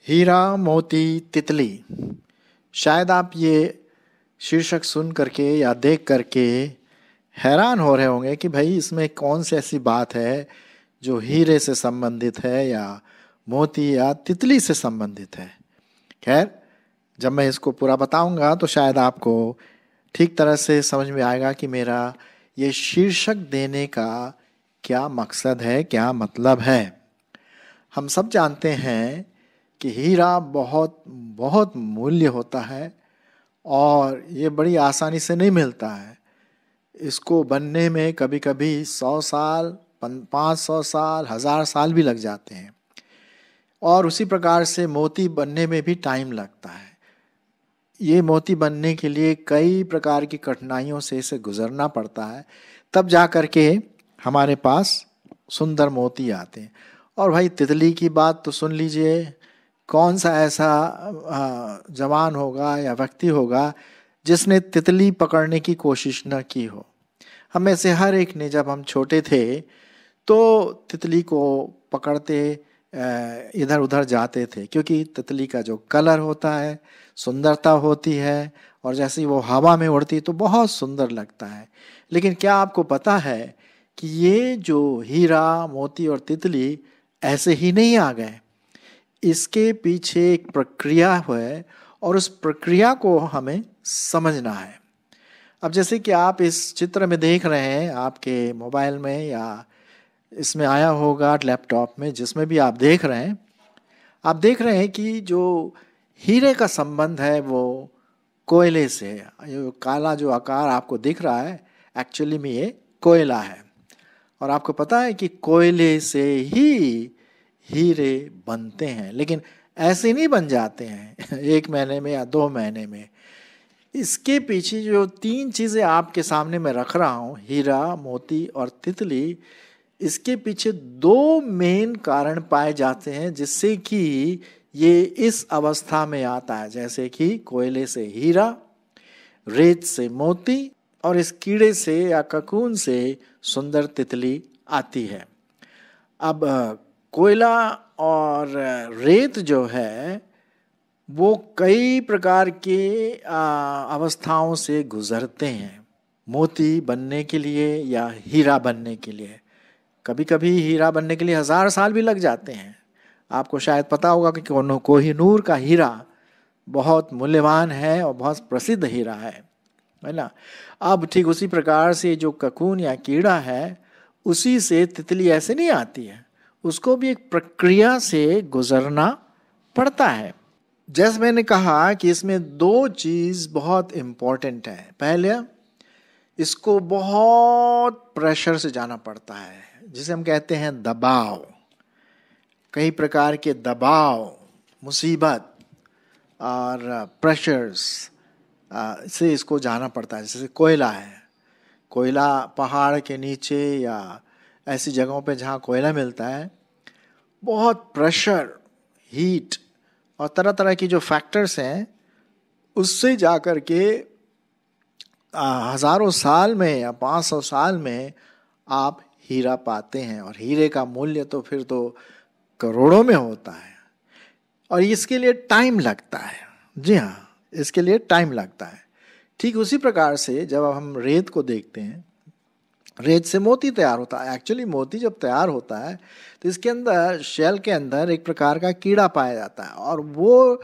हीरा मोती तितली। शायद आप ये शीर्षक सुन करके या देख करके हैरान हो रहे होंगे कि भाई इसमें कौन सी ऐसी बात है जो हीरे से संबंधित है या मोती या तितली से संबंधित है। खैर, जब मैं इसको पूरा बताऊंगा तो शायद आपको ठीक तरह से समझ में आएगा कि मेरा ये शीर्षक देने का क्या मकसद है, क्या मतलब है। हम सब जानते हैं कि हीरा बहुत बहुत मूल्य होता है और ये बड़ी आसानी से नहीं मिलता है। इसको बनने में कभी कभी 100 साल, 500 साल, 1000 साल भी लग जाते हैं। और उसी प्रकार से मोती बनने में भी टाइम लगता है। ये मोती बनने के लिए कई प्रकार की कठिनाइयों से इसे गुजरना पड़ता है, तब जा कर के हमारे पास सुंदर मोती आते हैं। और भाई तितली की बात तो सुन लीजिए, कौन सा ऐसा जवान होगा या व्यक्ति होगा जिसने तितली पकड़ने की कोशिश न की हो। हम में से हर एक ने, जब हम छोटे थे तो तितली को पकड़ते इधर उधर जाते थे, क्योंकि तितली का जो कलर होता है, सुंदरता होती है, और जैसे ही वो हवा में उड़ती तो बहुत सुंदर लगता है। लेकिन क्या आपको पता है कि ये जो हीरा मोती और तितली ऐसे ही नहीं आ गए। इसके पीछे एक प्रक्रिया है और उस प्रक्रिया को हमें समझना है। अब जैसे कि आप इस चित्र में देख रहे हैं, आपके मोबाइल में या इसमें आया होगा लैपटॉप में, जिसमें भी आप देख रहे हैं, आप देख रहे हैं कि जो हीरे का संबंध है वो कोयले से है। ये काला जो आकार आपको दिख रहा है, एक्चुअली में ये कोयला है। और आपको पता है कि कोयले से ही हीरे बनते हैं, लेकिन ऐसे नहीं बन जाते हैं 1 महीने में या 2 महीने में। इसके पीछे जो 3 चीज़ें आपके सामने मैं रख रहा हूँ, हीरा मोती और तितली, इसके पीछे 2 मेन कारण पाए जाते हैं जिससे कि ये इस अवस्था में आता है। जैसे कि कोयले से हीरा, रेत से मोती, और इस कीड़े से या ककून से सुंदर तितली आती है। अब कोयला और रेत जो है वो कई प्रकार के अवस्थाओं से गुजरते हैं मोती बनने के लिए या हीरा बनने के लिए। कभी कभी हीरा बनने के लिए 1000 साल भी लग जाते हैं। आपको शायद पता होगा कि कोहिनूर का हीरा बहुत मूल्यवान है और बहुत प्रसिद्ध हीरा है ना। अब ठीक उसी प्रकार से जो ककून या कीड़ा है, उसी से तितली ऐसे नहीं आती है, उसको भी एक प्रक्रिया से गुजरना पड़ता है। जैसे मैंने कहा कि इसमें 2 चीज बहुत इंपॉर्टेंट है। पहले, इसको बहुत प्रेशर से जाना पड़ता है, जिसे हम कहते हैं दबाव। कई प्रकार के दबाव, मुसीबत और प्रेशर्स से इसको जाना पड़ता है। जैसे कोयला है, कोयला पहाड़ के नीचे या ऐसी जगहों पे जहाँ कोयला मिलता है, बहुत प्रेशर, हीट और तरह तरह की जो फैक्टर्स हैं, उससे जा कर के हजारों साल में या 500 साल में आप हीरा पाते हैं। और हीरे का मूल्य तो फिर तो करोड़ों में होता है। और इसके लिए टाइम लगता है। जी हाँ, इसके लिए टाइम लगता है। ठीक उसी प्रकार से जब हम रेत को देखते हैं, रेत से मोती तैयार होता है। एक्चुअली मोती जब तैयार होता है तो इसके अंदर, शेल के अंदर एक प्रकार का कीड़ा पाया जाता है। और वो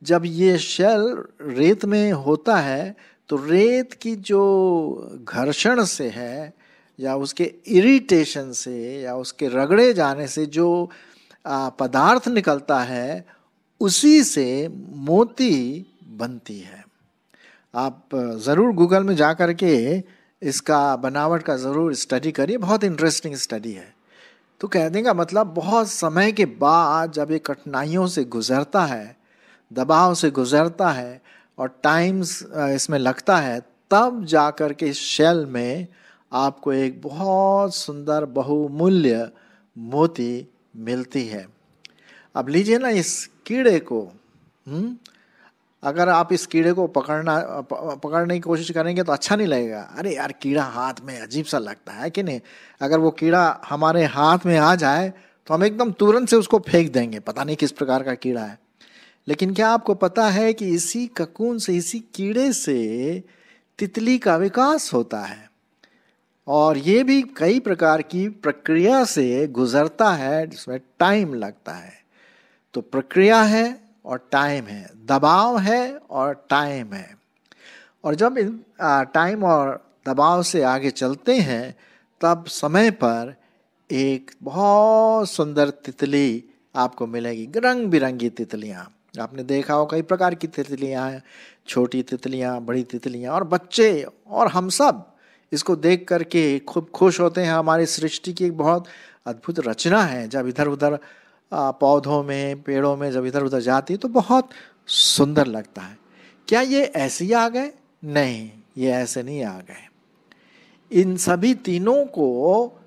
जब ये शेल रेत में होता है तो रेत की जो घर्षण से है या उसके इरिटेशन से या उसके रगड़े जाने से जो पदार्थ निकलता है, उसी से मोती बनती है। आप ज़रूर गूगल में जा कर के इसका बनावट का ज़रूर स्टडी करिए, बहुत इंटरेस्टिंग स्टडी है। तो कहने का मतलब, बहुत समय के बाद जब ये कठिनाइयों से गुजरता है, दबाव से गुजरता है और टाइम्स इसमें लगता है, तब जा कर के इस शेल में आपको एक बहुत सुंदर बहुमूल्य मोती मिलती है। अब लीजिए ना इस कीड़े को, अगर आप इस कीड़े को पकड़ने की कोशिश करेंगे तो अच्छा नहीं लगेगा। अरे यार, कीड़ा हाथ में अजीब सा लगता है कि नहीं। अगर वो कीड़ा हमारे हाथ में आ जाए तो हम एकदम तुरंत से उसको फेंक देंगे, पता नहीं किस प्रकार का कीड़ा है। लेकिन क्या आपको पता है कि इसी ककून से, इसी कीड़े से तितली का विकास होता है, और ये भी कई प्रकार की प्रक्रिया से गुजरता है जिसमें टाइम लगता है। तो प्रक्रिया है और टाइम है, दबाव है और टाइम है। और जब इन टाइम और दबाव से आगे चलते हैं तब समय पर एक बहुत सुंदर तितली आपको मिलेगी। रंग बिरंगी तितलियाँ, आपने देखा हो कई प्रकार की तितलियाँ हैं, छोटी तितलियाँ, बड़ी तितलियाँ, और बच्चे और हम सब इसको देख करके खूब खुश होते हैं। हमारी सृष्टि की एक बहुत अद्भुत रचना है। जब इधर उधर पौधों में, पेड़ों में जब इधर उधर जाती है तो बहुत सुंदर लगता है। क्या ये ऐसे ही आ गए? नहीं, ये ऐसे नहीं आ गए। इन सभी तीनों को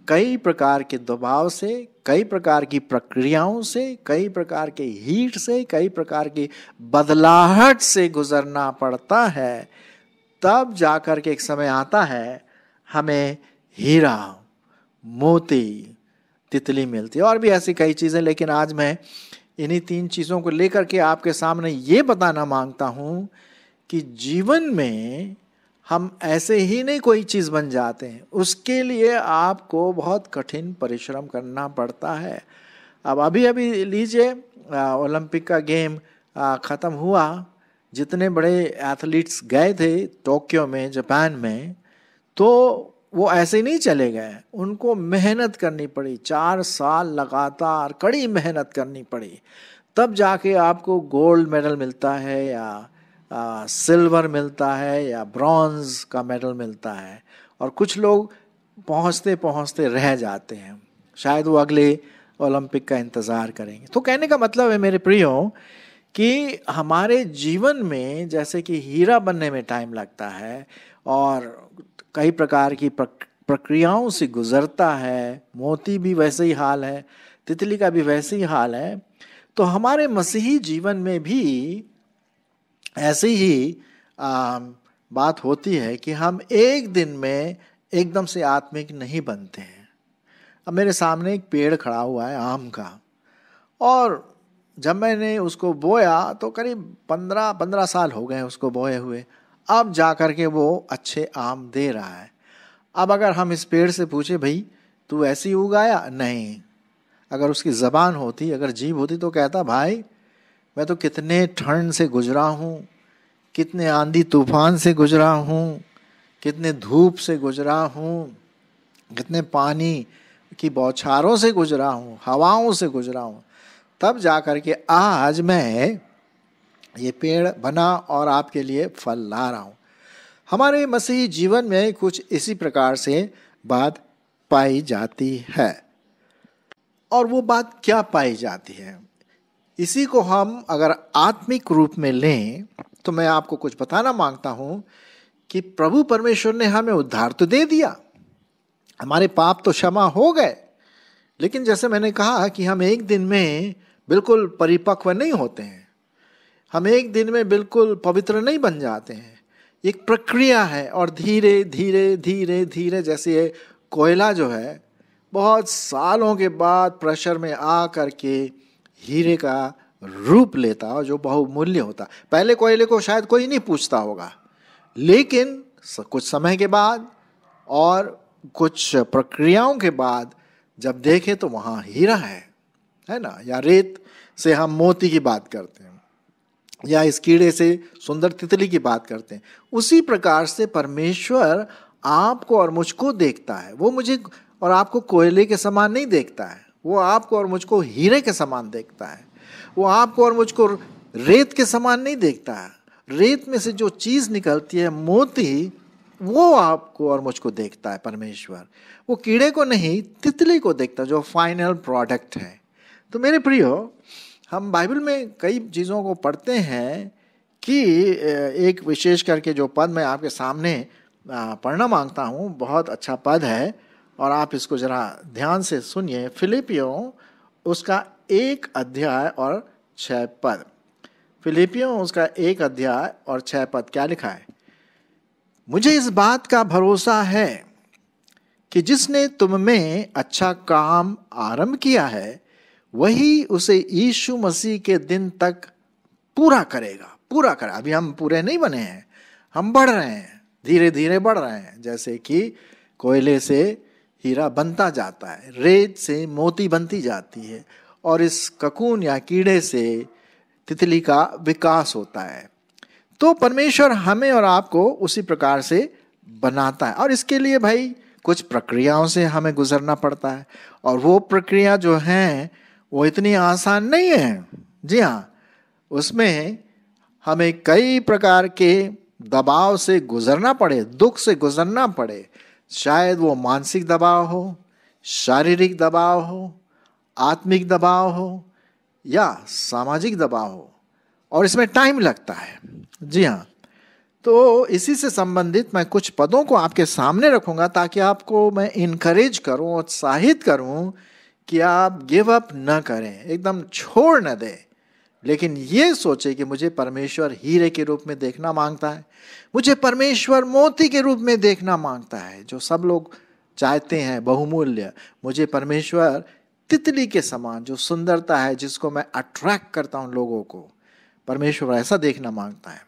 कई प्रकार के दबाव से, कई प्रकार की प्रक्रियाओं से, कई प्रकार के हीट से, कई प्रकार की बदलाहट से गुजरना पड़ता है। तब जाकर के एक समय आता है हमें हीरा, मोती, तितली मिलती है। और भी ऐसी कई चीज़ें, लेकिन आज मैं इन्हीं 3 चीज़ों को लेकर के आपके सामने ये बताना मांगता हूँ कि जीवन में हम ऐसे ही नहीं कोई चीज़ बन जाते हैं, उसके लिए आपको बहुत कठिन परिश्रम करना पड़ता है। अब अभी अभी लीजिए, ओलंपिक का गेम ख़त्म हुआ, जितने बड़े एथलीट्स गए थे टोक्यो में, जापान में, तो वो ऐसे नहीं चले गए, उनको मेहनत करनी पड़ी। 4 साल लगातार कड़ी मेहनत करनी पड़ी, तब जाके आपको गोल्ड मेडल मिलता है, या सिल्वर मिलता है, या ब्रॉन्ज का मेडल मिलता है। और कुछ लोग पहुंचते पहुंचते रह जाते हैं, शायद वो अगले ओलंपिक का इंतज़ार करेंगे। तो कहने का मतलब है मेरे प्रियो कि हमारे जीवन में जैसे कि हीरा बनने में टाइम लगता है और कई प्रकार की प्रक्रियाओं से गुजरता है, मोती भी वैसे ही हाल है, तितली का भी वैसे ही हाल है, तो हमारे मसीही जीवन में भी ऐसी ही बात होती है कि हम एक दिन में एकदम से आत्मिक नहीं बनते हैं। अब मेरे सामने एक पेड़ खड़ा हुआ है आम का, और जब मैंने उसको बोया तो करीब 15 साल हो गए उसको बोए हुए, अब जा कर के वो अच्छे आम दे रहा है। अब अगर हम इस पेड़ से पूछे, भाई तू ऐसे ही उगाया? नहीं। अगर उसकी ज़बान होती, अगर जीभ होती तो कहता, भाई मैं तो कितने ठंड से गुजरा हूँ, कितने आंधी तूफान से गुजरा हूँ, कितने धूप से गुजरा हूँ, कितने पानी की बौछारों से गुजरा हूँ, हवाओं से गुजरा हूँ, तब जा कर के आज मैं ये पेड़ बना और आपके लिए फल ला रहा हूँ। हमारे मसीही जीवन में कुछ इसी प्रकार से बात पाई जाती है। और वो बात क्या पाई जाती है, इसी को हम अगर आत्मिक रूप में लें तो मैं आपको कुछ बताना मांगता हूं कि प्रभु परमेश्वर ने हमें उद्धार तो दे दिया, हमारे पाप तो क्षमा हो गए, लेकिन जैसे मैंने कहा कि हम एक दिन में बिल्कुल परिपक्व नहीं होते हैं, हम एक दिन में बिल्कुल पवित्र नहीं बन जाते हैं। एक प्रक्रिया है, और धीरे धीरे धीरे धीरे, जैसे ये कोयला जो है बहुत सालों के बाद प्रेशर में आ करके हीरे का रूप लेता है जो बहुमूल्य होता। पहले कोयले को शायद कोई नहीं पूछता होगा, लेकिन कुछ समय के बाद और कुछ प्रक्रियाओं के बाद जब देखे तो वहाँ हीरा है ना। या रेत से हम मोती की बात करते हैं, या इस कीड़े से सुंदर तितली की बात करते हैं। उसी प्रकार से परमेश्वर आपको और मुझको देखता है। वो मुझे और आपको कोयले के समान नहीं देखता है, वो आपको और मुझको हीरे के समान देखता है। वो आपको और मुझको रेत के समान नहीं देखता है। रेत में से जो चीज़ निकलती है, मोती, वो आपको और मुझको देखता है परमेश्वर। वो कीड़े को नहीं, तितली को देखता है जो फाइनल प्रोडक्ट है। तो मेरे प्रियो, हम बाइबल में कई चीज़ों को पढ़ते हैं कि एक विशेष करके जो पद मैं आपके सामने पढ़ना मांगता हूँ, बहुत अच्छा पद है और आप इसको ज़रा ध्यान से सुनिए। फिलिपियों उसका 1 अध्याय और 6 पद। फिलिपियों उसका 1 अध्याय और 6 पद क्या लिखा है? मुझे इस बात का भरोसा है कि जिसने तुम में अच्छा काम आरंभ किया है वही उसे यीशु मसीह के दिन तक पूरा करेगा, पूरा करेगा। अभी हम पूरे नहीं बने हैं, हम बढ़ रहे हैं, धीरे धीरे बढ़ रहे हैं। जैसे कि कोयले से हीरा बनता जाता है, रेत से मोती बनती जाती है, और इस ककून या कीड़े से तितली का विकास होता है। तो परमेश्वर हमें और आपको उसी प्रकार से बनाता है, और इसके लिए भाई कुछ प्रक्रियाओं से हमें गुजरना पड़ता है, और वो प्रक्रिया जो है वो इतनी आसान नहीं है। जी हाँ, उसमें हमें कई प्रकार के दबाव से गुजरना पड़े, दुख से गुजरना पड़े। शायद वो मानसिक दबाव हो, शारीरिक दबाव हो, आत्मिक दबाव हो, या सामाजिक दबाव हो, और इसमें टाइम लगता है। जी हाँ, तो इसी से संबंधित मैं कुछ पदों को आपके सामने रखूंगा ताकि आपको मैं इनकरेज करूं, उत्साहित करूं कि आप गिव अप न करें, एकदम छोड़ न दें, लेकिन ये सोचे कि मुझे परमेश्वर हीरे के रूप में देखना मांगता है, मुझे परमेश्वर मोती के रूप में देखना मांगता है, जो सब लोग चाहते हैं, बहुमूल्य। मुझे परमेश्वर तितली के समान जो सुंदरता है, जिसको मैं अट्रैक्ट करता हूं लोगों को, परमेश्वर ऐसा देखना मांगता है।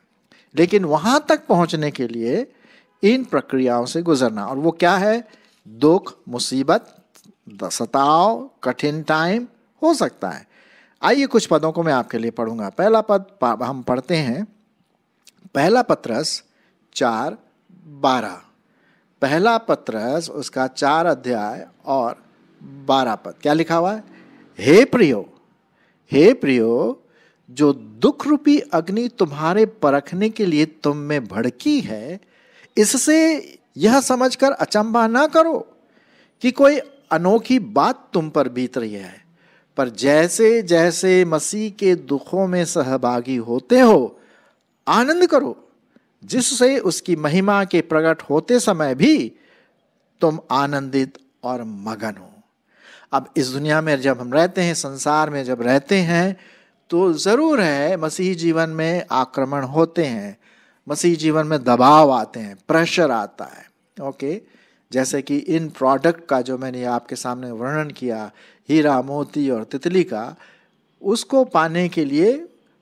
लेकिन वहां तक पहुंचने के लिए इन प्रक्रियाओं से गुजरना, और वो क्या है? दुख, मुसीबत, सताव, कठिन टाइम हो सकता है। आइए कुछ पदों को मैं आपके लिए पढ़ूंगा। पहला पद हम पढ़ते हैं, पहला पत्रस 4:12। पहला पत्रस उसका 4 अध्याय और 12 पद, क्या लिखा हुआ है? हे प्रियो, जो दुख रूपी अग्नि तुम्हारे परखने के लिए तुम में भड़की है, इससे यह समझकर अचंभा ना करो कि कोई अनोखी बात तुम पर बीत रही है, पर जैसे जैसे मसीह के दुखों में सहभागी होते हो, आनंद करो, जिससे उसकी महिमा के प्रकट होते समय भी तुम आनंदित और मगन हो। अब इस दुनिया में जब हम रहते हैं, संसार में जब रहते हैं, तो जरूर है मसीही जीवन में आक्रमण होते हैं, मसीही जीवन में दबाव आते हैं, प्रेशर आता है। ओके, जैसे कि इन प्रोडक्ट का जो मैंने आपके सामने वर्णन किया, हीरा, मोती और तितली का, उसको पाने के लिए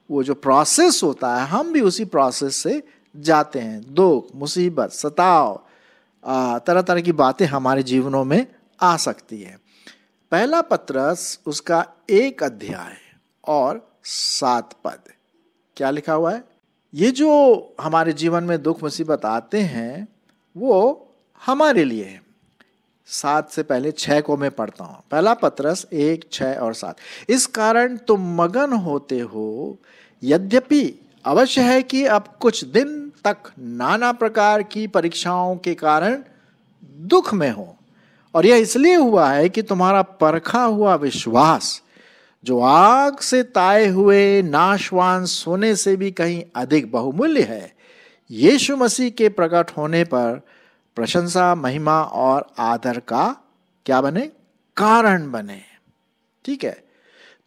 वो जो प्रोसेस होता है, हम भी उसी प्रोसेस से जाते हैं। दुख, मुसीबत, सताव, तरह तरह की बातें हमारे जीवनों में आ सकती है। पहला पत्रस उसका 1 अध्याय और 7 पद, क्या लिखा हुआ है? ये जो हमारे जीवन में दुख मुसीबत आते हैं, वो हमारे लिए है। 7 से पहले 6 को मैं पढ़ता हूं। पहला पत्रस 1, 6 और 7। इस कारण तुम मगन होते हो, यद्यपि अवश्य है कि अब कुछ दिन तक नाना प्रकार की परीक्षाओं के कारण दुख में हो, और यह इसलिए हुआ है कि तुम्हारा परखा हुआ विश्वास, जो आग से ताए हुए नाशवान सोने से भी कहीं अधिक बहुमूल्य है, यीशु मसीह के प्रकट होने पर प्रशंसा, महिमा और आदर का क्या बने? कारण बने। ठीक है,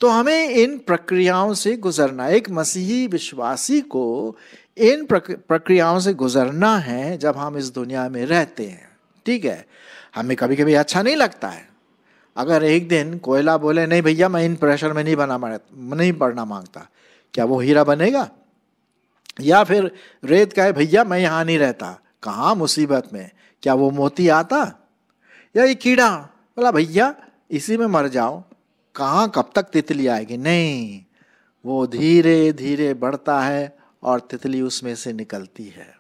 तो हमें इन प्रक्रियाओं से गुजरना, एक मसीही विश्वासी को इन प्रक्रियाओं से गुजरना है जब हम इस दुनिया में रहते हैं। ठीक है, हमें कभी कभी अच्छा नहीं लगता है। अगर एक दिन कोयला बोले, नहीं भैया मैं इन प्रेशर में नहीं पड़ना मांगता, क्या वो हीरा बनेगा? या फिर रेत कहे, भैया मैं यहां नहीं रहता, कहाँ मुसीबत में, क्या वो मोती आता? या ये कीड़ा बोला, भैया इसी में मर जाओ, कहाँ कब तक तितली आएगी? नहीं, वो धीरे धीरे बढ़ता है और तितली उसमें से निकलती है।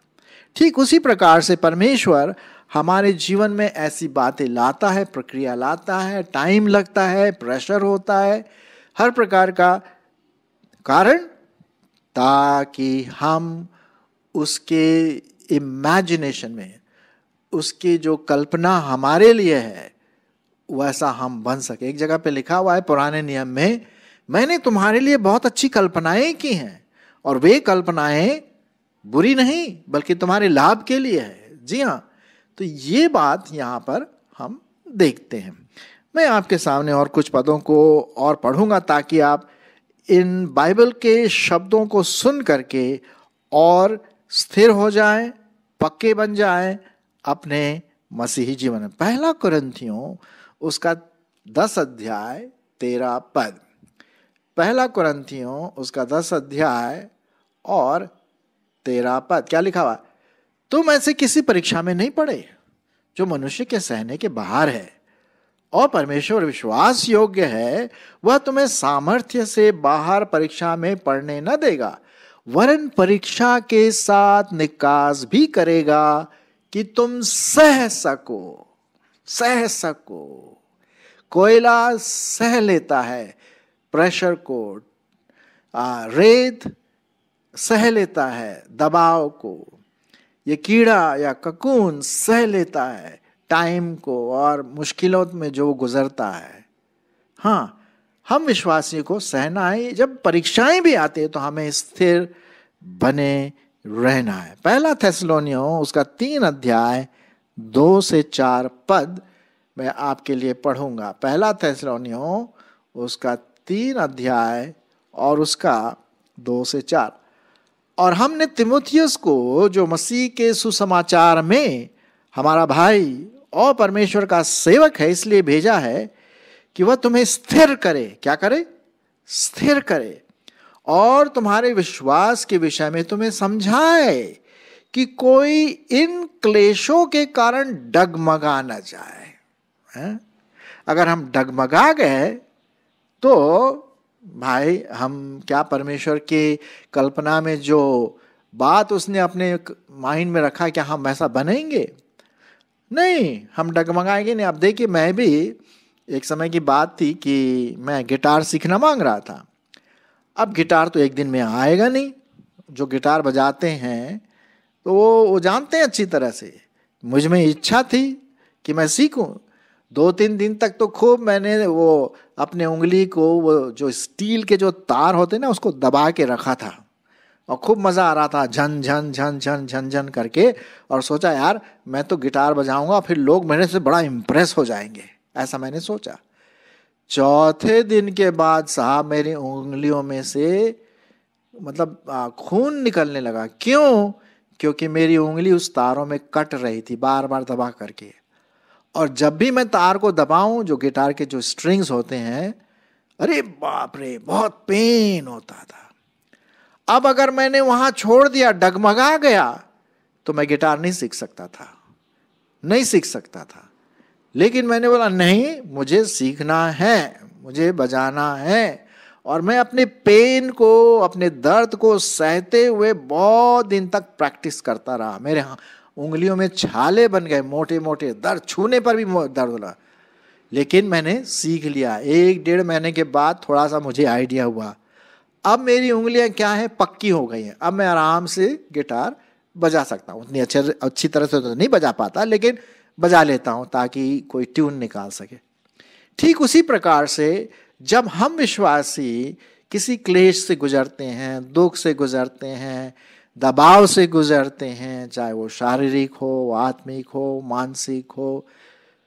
ठीक उसी प्रकार से परमेश्वर हमारे जीवन में ऐसी बातें लाता है, प्रक्रिया लाता है, टाइम लगता है, प्रेशर होता है, हर प्रकार का कारण, ताकि हम उसके इमेजिनेशन में, उसकी जो कल्पना हमारे लिए है, वैसा हम बन सके। एक जगह पे लिखा हुआ है पुराने नियम में, मैंने तुम्हारे लिए बहुत अच्छी कल्पनाएं की हैं, और वे कल्पनाएं बुरी नहीं बल्कि तुम्हारे लाभ के लिए है। जी हाँ, तो ये बात यहाँ पर हम देखते हैं। मैं आपके सामने और कुछ पदों को और पढ़ूंगा ताकि आप इन बाइबल के शब्दों को सुन करके और स्थिर हो जाएं, पक्के बन जाएं अपने मसीही जीवन में। पहला कुरिन्थियों उसका 10 अध्याय 13 पद, पहला कुरिन्थियों उसका 10 अध्याय और 13 पद क्या लिखा हुआ? तुम ऐसे किसी परीक्षा में नहीं पड़े जो मनुष्य के सहने के बाहर है, और परमेश्वर विश्वास योग्य है, वह तुम्हें सामर्थ्य से बाहर परीक्षा में पड़ने न देगा, वरन परीक्षा के साथ निकास भी करेगा कि तुम सह सको। सह सको। कोयला सह लेता है प्रेशर को, रेत सह लेता है दबाव को, ये कीड़ा या ककून सह लेता है टाइम को और मुश्किलों में जो गुजरता है। हाँ, हम विश्वासियों को सहना है। जब परीक्षाएं भी आती है तो हमें स्थिर बने रहना है। पहला थेसलोनियों उसका 3 अध्याय 2 से 4 पद मैं आपके लिए पढ़ूंगा। पहला थेसलोनियों उसका 3 अध्याय और उसका 2 से 4। और हमने तीमुथियुस को, जो मसीह के सुसमाचार में हमारा भाई और परमेश्वर का सेवक है, इसलिए भेजा है कि वह तुम्हें स्थिर करे। क्या करे? स्थिर करे, और तुम्हारे विश्वास के विषय में तुम्हें समझाए कि कोई इन क्लेशों के कारण डगमगा न जाए। अगर हम डगमगा गए तो भाई हम क्या परमेश्वर की कल्पना में जो बात उसने अपने माइंड में रखा, क्या हम ऐसा बनेंगे? नहीं, हम डगमगाएंगे नहीं। अब देखिए, मैं भी एक समय की बात थी कि मैं गिटार सीखना मांग रहा था। अब गिटार तो एक दिन में आएगा नहीं। जो गिटार बजाते हैं तो वो जानते हैं अच्छी तरह से। मुझ में इच्छा थी कि मैं सीखूं। 2-3 दिन तक तो खूब मैंने वो अपने उंगली को, वो जो स्टील के जो तार होते ना, उसको दबा के रखा था और खूब मज़ा आ रहा था, झन झन झन झन झन झन करके। और सोचा यार मैं तो गिटार बजाऊंगा, फिर लोग मेरे से बड़ा इम्प्रेस हो जाएंगे, ऐसा मैंने सोचा। चौथे दिन के बाद साहब मेरी उंगलियों में से मतलब खून निकलने लगा। क्यों? क्योंकि मेरी उंगली उस तारों में कट रही थी बार बार दबा करके। और जब भी मैं तार को दबाऊं, जो गिटार के जो स्ट्रिंग्स होते हैं, अरे बाप रे, बहुत पेन होता था। अब अगर मैंने वहां छोड़ दिया, डगमगा गया, तो मैं गिटार नहीं सीख सकता था, नहीं सीख सकता था। लेकिन मैंने बोला नहीं, मुझे सीखना है, मुझे बजाना है। और मैं अपने पेन को, अपने दर्द को सहते हुए बहुत दिन तक प्रैक्टिस करता रहा। मेरे उंगलियों में छाले बन गए, मोटे मोटे, दर्द छूने पर भी दर्द होला। लेकिन मैंने सीख लिया। 1-1.5 महीने के बाद थोड़ा सा मुझे आइडिया हुआ। अब मेरी उंगलियां क्या है, पक्की हो गई हैं। अब मैं आराम से गिटार बजा सकता हूँ। उतनी अच्छी तरह से तो नहीं बजा पाता, लेकिन बजा लेता हूँ ताकि कोई ट्यून निकाल सके। ठीक उसी प्रकार से जब हम विश्वासी किसी क्लेश से गुजरते हैं, दुख से गुजरते हैं, दबाव से गुजरते हैं, चाहे वो शारीरिक हो, आत्मिक हो, मानसिक हो,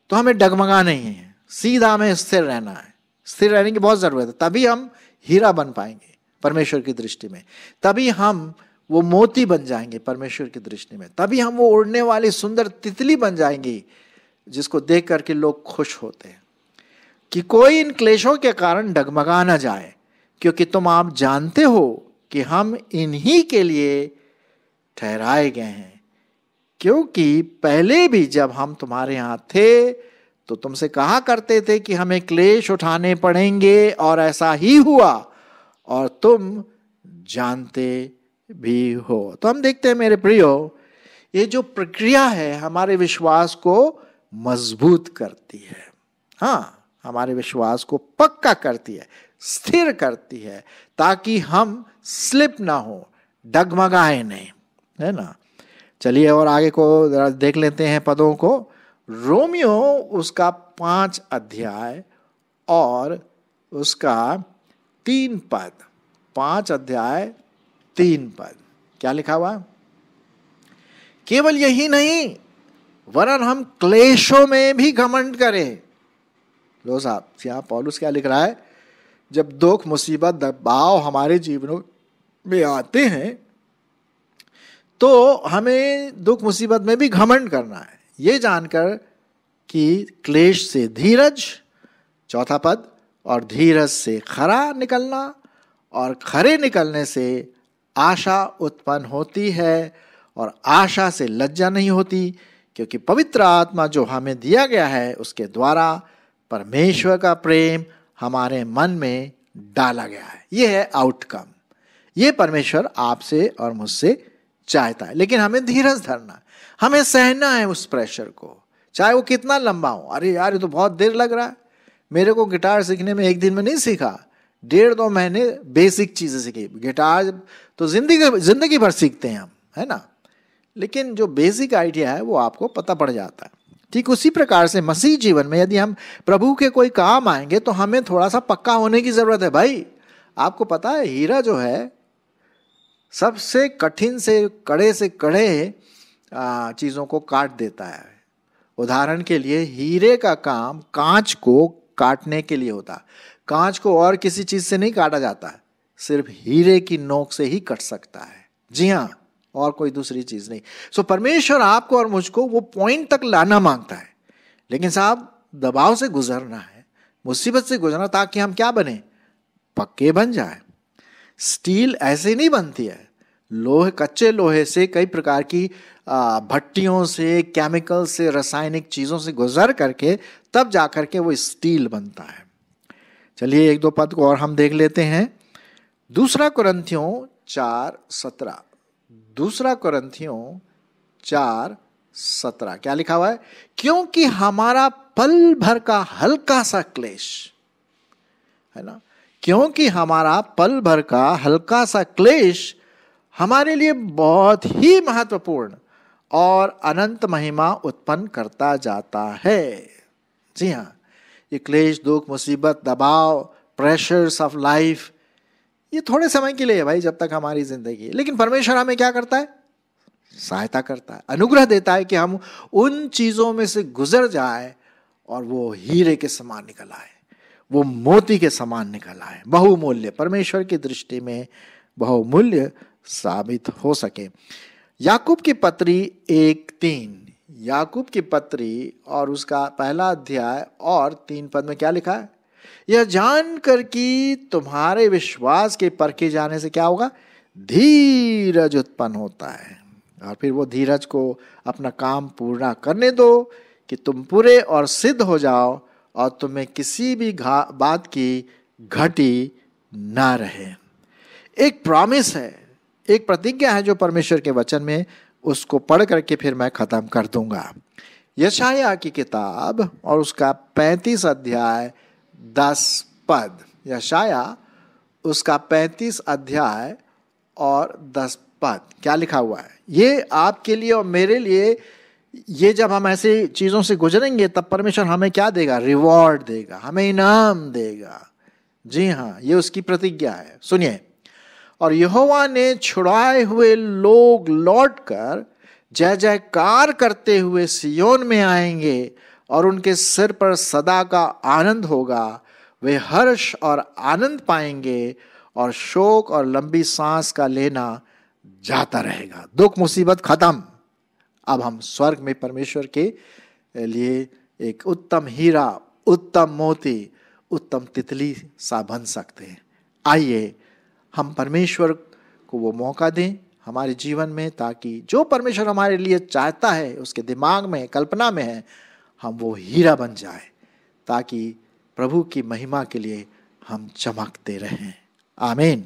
तो हमें डगमगा नहीं है, सीधा हमें स्थिर रहना है। स्थिर रहने की बहुत ज़रूरत है, तभी हम हीरा बन पाएंगे परमेश्वर की दृष्टि में, तभी हम वो मोती बन जाएंगे परमेश्वर की दृष्टि में, तभी हम वो उड़ने वाली सुंदर तितली बन जाएंगी जिसको देख करके लोग खुश होते हैं। कि कोई इन क्लेशों के कारण डगमगा ना जाए, क्योंकि तुम आप जानते हो कि हम इन्हीं के लिए ठहराए गए हैं। क्योंकि पहले भी जब हम तुम्हारे यहाँ थे तो तुमसे कहा करते थे कि हमें क्लेश उठाने पड़ेंगे, और ऐसा ही हुआ, और तुम जानते भी हो। तो हम देखते हैं मेरे प्रियो, ये जो प्रक्रिया है हमारे विश्वास को मजबूत करती है। हाँ, हमारे विश्वास को पक्का करती है, स्थिर करती है, ताकि हम स्लिप ना हो, डगमगाए नहीं, है ना। चलिए और आगे को जरा देख लेते हैं पदों को। रोमियो उसका 5 अध्याय और उसका 3 पद। 5 अध्याय 3 पद क्या लिखा हुआ? केवल यही नहीं, वरन हम क्लेशों में भी घमंड करें। लो साहब, यहाँ पौलुस क्या लिख रहा है? जब दुख, मुसीबत, दबाव हमारे जीवनों में आते हैं तो हमें दुख मुसीबत में भी घमंड करना है, ये जानकर कि क्लेश से धीरज, 4 पद, और धीरज से खरा निकलना, और खरे निकलने से आशा उत्पन्न होती है, और आशा से लज्जा नहीं होती, क्योंकि पवित्र आत्मा जो हमें दिया गया है उसके द्वारा परमेश्वर का प्रेम हमारे मन में डाला गया है। यह है आउटकम। ये परमेश्वर आपसे और मुझसे चाहता है, लेकिन हमें धीरज धरना, हमें सहना है उस प्रेशर को, चाहे वो कितना लंबा हो। अरे यार, ये तो बहुत देर लग रहा है, मेरे को गिटार सीखने में एक दिन में नहीं सीखा, 1.5-2 महीने बेसिक चीजें सीखी। गिटार तो जिंदगी भर सीखते हैं हम, है ना, लेकिन जो बेसिक आइडिया है वो आपको पता पड़ जाता है। ठीक उसी प्रकार से मसीह जीवन में यदि हम प्रभु के कोई काम आएंगे तो हमें थोड़ा सा पक्का होने की जरूरत है। भाई, आपको पता है हीरा जो है सबसे कठिन से कड़े चीजों को काट देता है। उदाहरण के लिए, हीरे का काम कांच को काटने के लिए होता है। कांच को और किसी चीज से नहीं काटा जाता है, सिर्फ हीरे की नोक से ही कट सकता है। जी हाँ, और कोई दूसरी चीज नहीं। सो परमेश्वर आपको और मुझको वो पॉइंट तक लाना मांगता है, लेकिन साहब दबाव से गुजरना है, मुसीबत से गुजरना, ताकि हम क्या बने, पक्के बन जाए। स्टील ऐसे नहीं बनती है, लोहे, कच्चे लोहे से, कई प्रकार की भट्टियों से, केमिकल से, रासायनिक चीजों से गुजर करके तब जाकर के वो स्टील बनता है। चलिए 1-2 पद को और हम देख लेते हैं। 2 कुरिन्थियों 4:17, 2 कुरिन्थियों 4:17 क्या लिखा हुआ है? क्योंकि हमारा पल भर का हल्का सा क्लेश, है ना, क्योंकि हमारा पल भर का हल्का सा क्लेश हमारे लिए बहुत ही महत्वपूर्ण और अनंत महिमा उत्पन्न करता जाता है। जी हाँ, ये क्लेश, दुख, मुसीबत, दबाव, प्रेशर्स ऑफ लाइफ, ये थोड़े समय के लिए है भाई, जब तक हमारी जिंदगी है। लेकिन परमेश्वर हमें क्या करता है? सहायता करता है, अनुग्रह देता है कि हम उन चीजों में से गुजर जाए और वो हीरे के समान निकल आए, वो मोती के समान निकल आए, बहुमूल्य, परमेश्वर की दृष्टि में बहुमूल्य साबित हो सके। याकूब की पत्री 1:3, याकूब की पत्री और उसका 1 अध्याय और 3 पद में क्या लिखा है? यह जानकर कि तुम्हारे विश्वास के परखे जाने से क्या होगा? धीरज उत्पन्न होता है। और फिर वो धीरज को अपना काम पूरा करने दो कि तुम पूरे और सिद्ध हो जाओ और तुम्हें किसी भी बात की घटी ना रहे। एक प्रॉमिस है, एक प्रतिज्ञा है जो परमेश्वर के वचन में, उसको पढ़ करके फिर मैं खत्म कर दूंगा। यशायाह की किताब और उसका 35 अध्याय 10 पद, यशायाह उसका 35 अध्याय और 10 पद क्या लिखा हुआ है? ये आपके लिए और मेरे लिए, ये जब हम ऐसे चीजों से गुजरेंगे तब परमेश्वर हमें क्या देगा? रिवॉर्ड देगा, हमें इनाम देगा। जी हाँ, ये उसकी प्रतिज्ञा है। सुनिए, और यहोवा ने छुड़ाए हुए लोग लौटकर जय जयकार करते हुए सियोन में आएंगे और उनके सिर पर सदा का आनंद होगा। वे हर्ष और आनंद पाएंगे और शोक और लंबी सांस का लेना जाता रहेगा। दुख मुसीबत खत्म। अब हम स्वर्ग में परमेश्वर के लिए एक उत्तम हीरा, उत्तम मोती, उत्तम तितली सा बन सकते हैं। आइए हम परमेश्वर को वो मौका दें हमारे जीवन में, ताकि जो परमेश्वर हमारे लिए चाहता है, उसके दिमाग में, कल्पना में है, हम वो हीरा बन जाए, ताकि प्रभु की महिमा के लिए हम चमकते रहें। आमीन।